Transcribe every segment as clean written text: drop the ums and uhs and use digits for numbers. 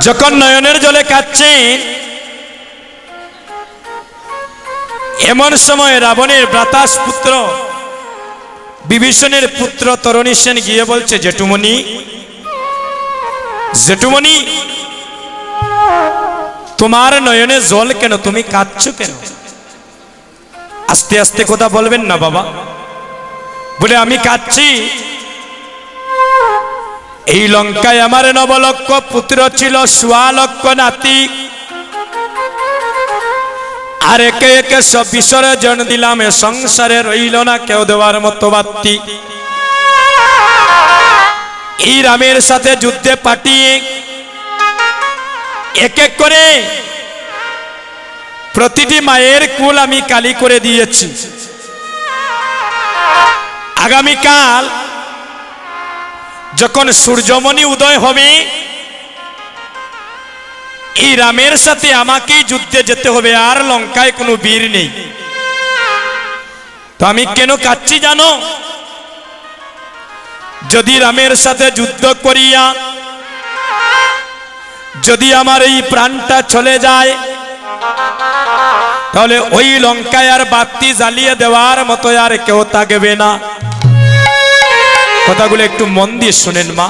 যখন নয়নের জলে কাঁদছেন এমন সময় রাবণের ভ্রাতাস পুত্র বিভীষণের পুত্র তরণী সেন গিয়ে বলছে, জেঠুমণি জেঠুমণি তোমার নয়নে জল কেন, তুমি কাঁদছো কেন? আস্তে আস্তে কথা বলবেন না বাবা। বলে আমি কাঁদছি, এই লঙ্কায় আমার 9 লক্ষ পুত্র ছিল, 1.25 লক্ষ নাতি, আর একে একে সব বিসর্জন দিলাম, এ সংসারে রইল না কেউ দেওয়ার মতো বাত্তি। এই রামের সাথে যুদ্ধে পাঠিয়ে এক এক করে প্রতিটি মায়ের কুল আমি কালি করে দিয়েছি। আগামীকাল যখন সূর্যমণি উদয় হবে এই রামের সাথে আমাকেই যুদ্ধে যেতে হবে, আর লঙ্কায় কোনো বীর নেই। তো আমি কেন কাঁদছি জানো? যদি রামের সাথে যুদ্ধ করিয়া যদি আমার এই প্রাণটা চলে যায়, তাহলে ওই লঙ্কায় আর বাতি জ্বালিয়ে দেওয়ার মতো আর কেউ থাকবে না। কথাগুলো একটু মন দিয়ে শুনেন মা।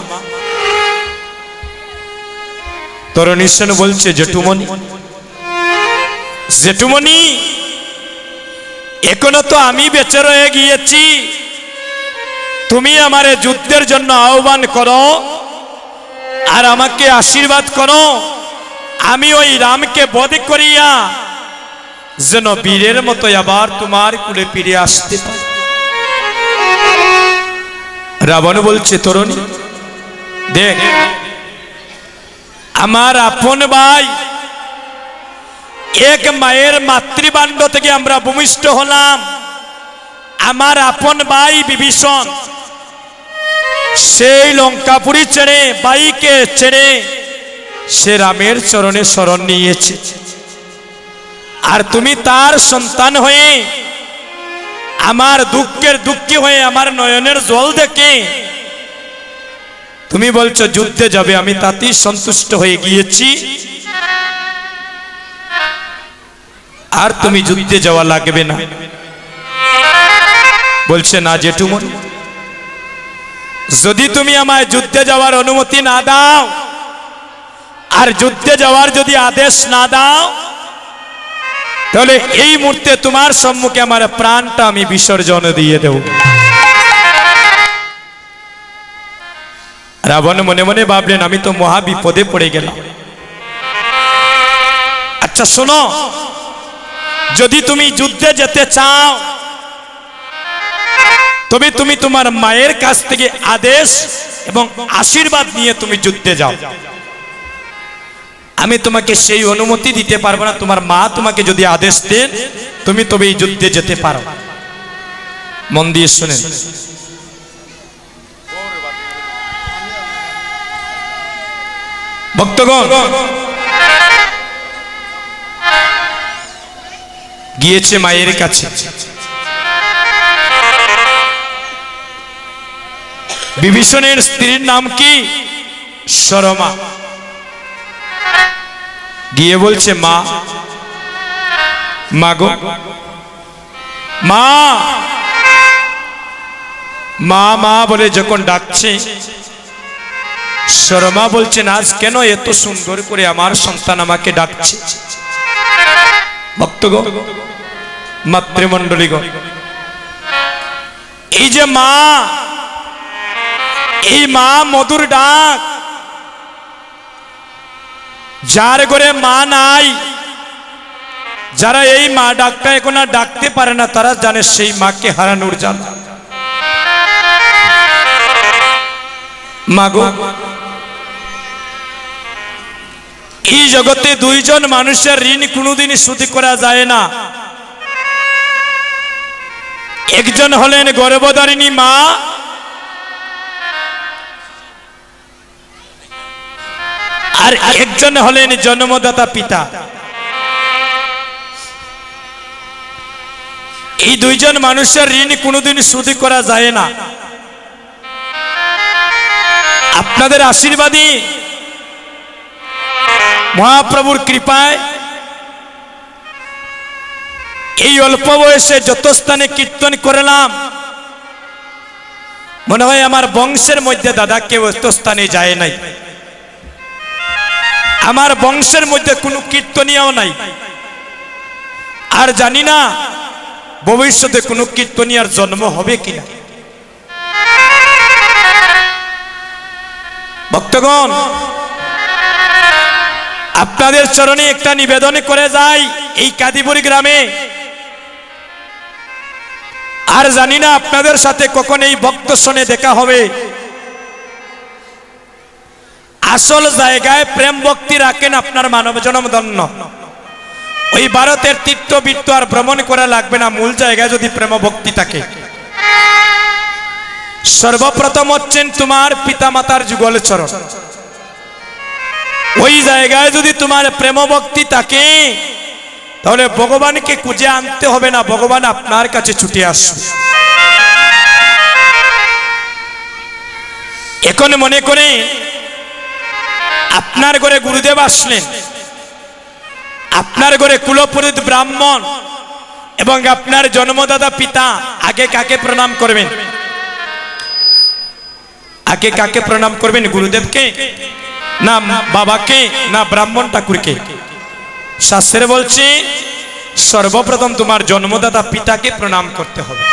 তরণী সেন বলছে, জেঠুমণি জেঠুমণি এখনো তো আমি বেঁচে রয়ে গিয়েছি, তুমি আমারে যুদ্ধের জন্য আহ্বান করো আর আমাকে আশীর্বাদ করো, আমি ওই রামকে বধ করিয়া যেন বীরের মতো আবার তোমার কুলে ফিরে আসতে পারি। রাবণ বলছে, তরুণী দেখ, আমার আপন ভাই, এক মায়ের মাতৃবাণ্ড থেকে আমরা ভূমিষ্ঠ হলাম। আমার আপন ভাই বিভীষণ সেই লঙ্কাপুরী ছেড়ে, ভাইকে ছেড়ে সে রামের চরণে শরণ নিয়েছে, আর তুমি তার সন্তান হয়ে আমার দুঃখের দুঃখী হয়ে আমার নয়নের জল দেখে তুমি বলছো যুদ্ধে যাবে। আমি তাতেই সন্তুষ্ট হয়ে গিয়েছি, আর তুমি যুদ্ধে যাওয়া লাগবে না। বলছে, না জেঠুমণি, যদি তুমি আমায় যুদ্ধে যাওয়ার অনুমতি না দাও আর যুদ্ধে যাওয়ার যদি আদেশ না দাও, তাহলে এই মুহূর্তে তোমার সম্মুখে আমার প্রাণটা আমি বিসর্জন দিয়ে দেব। রাবণ মনে মনে ভাবলেন, আমি তো মহা বিপদে পড়ে গেলাম। আচ্ছা শোনো, যদি তুমি যুদ্ধে যেতে চাও তবে তুমি তোমার মায়ের কাছ থেকে আদেশ এবং আশীর্বাদ নিয়ে তুমি যুদ্ধে যাও। আমি তোমাকে সেই অনুমতি দিতে পারবো না। তোমার মা তোমাকে যদি আদেশ দেন তুমি তবে এই যুদ্ধে যেতে পারো। মন দিয়ে শুনেন। ভক্তগণ, গিয়েছে মায়ের কাছে। বিভীষণের স্ত্রীর নাম কি? সরমা। গিয়ে বলছে, মা মাগো, মা মা মা বলে যখন ডাকছে, সরমা বলছেন, আজ কেন এত সুন্দর করে আমার সন্তান আমাকে ডাকছে? ভক্তগণ, মাতৃমণ্ডলীগণ, এই যে মা, এই মা মধুর ডাক, যার ঘরে মা নাই, যারা এই মা ডাকটা এখন আর ডাকতে পারে না, তারা জানে সেই মাকে হারানোর জ্বালা। মাগো, এই জগতে দুইজন মানুষের ঋণ কোনোদিন শোধ করা যায় না। একজন হলেন গর্ভধারিণী মা, আর একজন হলেন জন্মদাতা পিতা। এই দুইজন মানুষের ঋণ কোনোদিন শোধ করা যায় না। আপনাদের আশীর্বাদী মহাপ্রভুর কৃপায় এই অল্প বয়সে যত স্থানে কীর্তন করলাম, মনে হয় আমার বংশের মধ্যে দাদা কেউ এত স্থানে যায় নাই। আমার বংশের মধ্যে কোনো কীর্তনীয়ও নাই, আর জানি না ভবিষ্যতে কোনো কীর্তনীয়ার জন্ম হবে কিনা। ভক্তগণ, আপনাদের চরণে একটা নিবেদন করে যাই, এই কাদিপুর গ্রামে আর জানি না আপনাদের সাথে কখন এই ভক্ত শোনে দেখা হবে। আসল জায়গায় প্রেম ভক্তি রাখেন আপনার মানব জনম ধন্য। ওই ভারতের তীর্থবৃত্ত আর ভ্রমণ করা লাগবে না, মূল জায়গায় যদি প্রেম ভক্তি থাকে। সর্বপ্রথম হচ্ছেন তোমার পিতামাতার যুগল চরণ। ওই জায়গায় যদি তোমার প্রেম ভক্তি থাকে, তাহলে ভগবানকে খুঁজে আনতে হবে না, ভগবান আপনার কাছে ছুটে আসবে। এখন মনে করে আপনার ঘরে গুরুদেব আসলেন, আপনার ঘরে কুলপুরোহিত ব্রাহ্মণ এবং আপনার জন্মদাতা পিতা, আগে কাকে প্রণাম করবেন? আগে কাকে প্রণাম করবেন? গুরুদেবকে, না বাবাকে, না ব্রাহ্মণ ঠাকুরকে? শাস্ত্রে বলছে সর্বপ্রথম তোমার জন্মদাতা পিতাকে প্রণাম করতে হবে।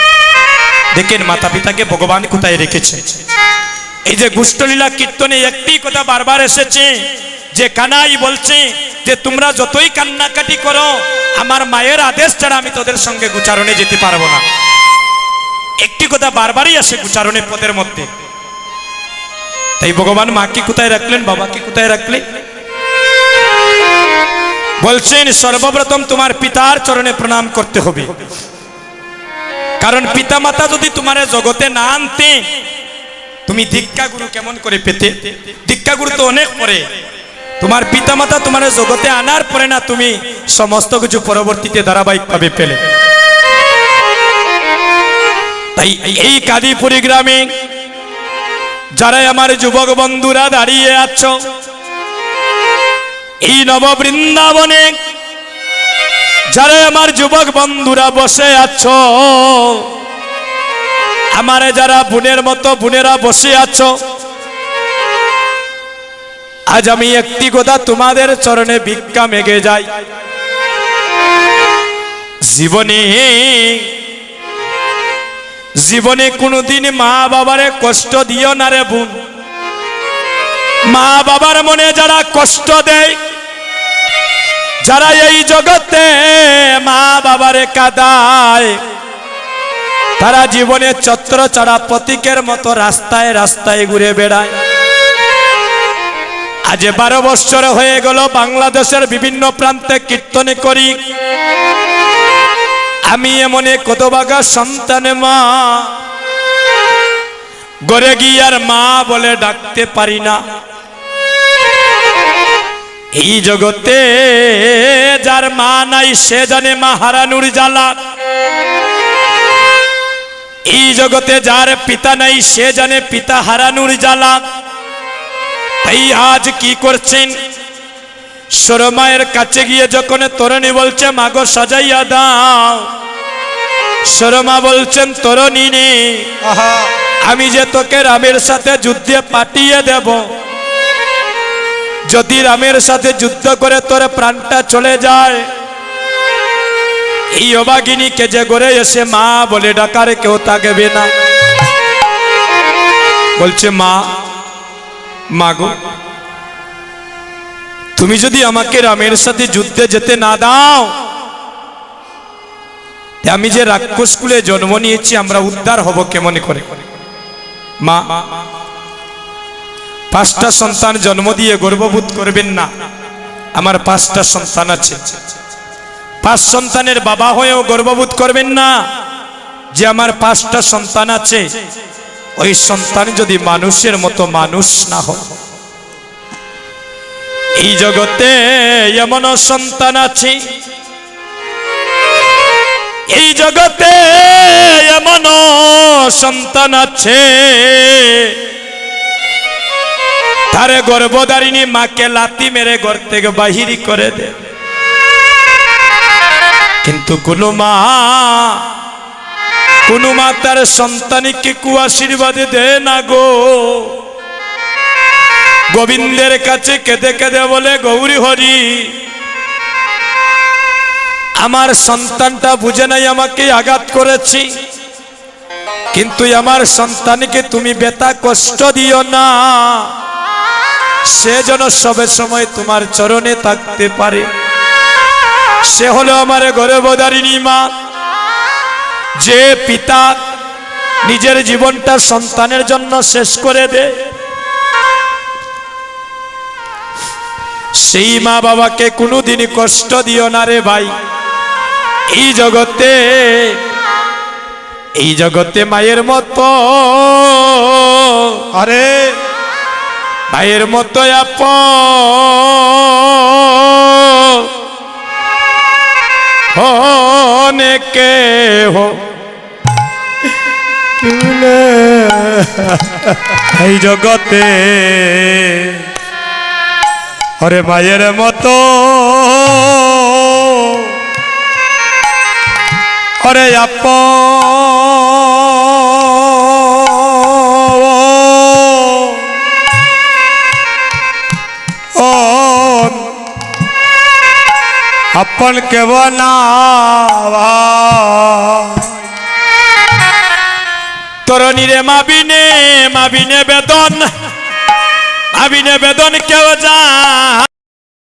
দেখেন মাতা পিতাকে ভগবান কোথায় রেখেছে। এই যে গোষ্ঠলীলা কীর্তনে একটি কথা বারবার এসেছে, যে কানাই বলছে যে তোমরা যতই কান্নাকাটি করো, আমার মায়ের আদেশ ছাড়া আমি তোদের সঙ্গে গোচারণে যেতে পারবো না। একটি কথা বারবারই আসে গোচারণে পদের মধ্যে। তাই ভগবান মাকে কোথায় রাখলেন, বাবাকে কোথায় রাখলেন? বলছেন সর্বপ্রথম তোমার পিতার চরণে প্রণাম করতে হবে। কারণ পিতা মাতা যদি তোমার জগতে না আনতে, তুমি দীক্ষা গুরু কেমন করে পেতে? দীক্ষা গুরু তো অনেক পরে, তোমার পিতা মাতা তোমার জগতে আনার পরে না তুমি সমস্ত কিছু পরবর্তীতে ধারাবাহিকভাবে পেলে। তাই এই কাদিপুরি গ্রামে যারা আমার যুবক বন্ধুরা দাঁড়িয়ে আছো, এই নব বৃন্দাবনে যারা আমার যুবক বন্ধুরা বসে আছো, আমারে যারা বোনের মতো বোনেরা বসে আছো, আজ আমি একটি কথা তোমাদের চরণে ভিক্ষা মেগে যাই। জীবনে কোনোদিন মা বাবারে কষ্ট দিও না রে বোন। মা বাবার মনে যারা কষ্ট দেয়, যারা এই জগতে মা বাবারে কাঁদায়, তারা জীবনে ছত্র ছাড়া প্রতীকের মতো রাস্তায় রাস্তায় ঘুরে বেড়ায়। আজ 12 বছর হয়ে গেল বাংলাদেশের বিভিন্ন প্রান্তে কীর্তন করি। আমি এমন কত বাগা সন্তান মা, ঘরে গিয়ে আর মা বলে ডাকতে পারি না। এই জগতে যার মা নাই সে জানে মা হারানোর জ্বালা। এই জগতে যার পিতা নাই সে জানে পিতা হারানোর জ্বালা। তাই আজ কি করছেন? সরমায়ের কাছে গিয়ে যখন তরুণী বলছে মাগো সাজাইয়া দাও, সরমা বলছেন তরুণী নে, আমি যে তোকে রামের সাথে যুদ্ধে পাঠিয়ে দেব, যদি রামের সাথে যুদ্ধ করে তোর প্রাণটা চলে যায়, এই অভাগিনীকে যে ঘরে এসে মা বলে ডাকার কেউ থাকবে না। বলছে মা, মাগো তুমি যদি আমাকে রামের সাথে যুদ্ধে যেতে না দাও, আমি যে রাক্ষস কুলে জন্ম নিয়েছি আমরা উদ্ধার হব কেমন করে? মা 5টা সন্তান জন্ম দিয়ে গর্ববোধ করবেন না। আমার 5টা সন্তান আছে, 5 সন্তানের বাবা হয়েও গর্ববোধ করবেন না যে আমার 5টা সন্তান আছে। ওই সন্তান যদি মানুষের মতো মানুষ না হয়, এই জগতে এমন সন্তান আছে, এই জগতে এমন সন্তান আছে, তারে গর্ভধারিণী মাকে লাথি মেরে ঘর থেকে বাহির করে দে। কিন্তু কোনো মা তার সন্তানকে কুআশীর্বাদ দেয় না গো। গোবিন্দের কাছে কেঁদে কেঁদে বলে, গৌরী হরি, আমার সন্তানটা বুঝে নাই আমাকে আঘাত করেছি, কিন্তু আমার সন্তানকে তুমি ব্যথা কষ্ট দিও না, সে যেন সবে সময় তোমার চরণে থাকতে পারে। সে হলো আমার গর্ভধারিণী মা। যে পিতা নিজের জীবনটা সন্তানের জন্য শেষ করে দেয়, সেই মা বাবাকে কোনোদিনই কষ্ট দিও না রে ভাই। এই জগতে মায়ের মতো, আরে মায়ের মতো আপন কে হো এই জগতে, আরে মায়ের মতো, আরে আপন কে বনাবা। তরণীরে মাবিনে বেদন কেউ যা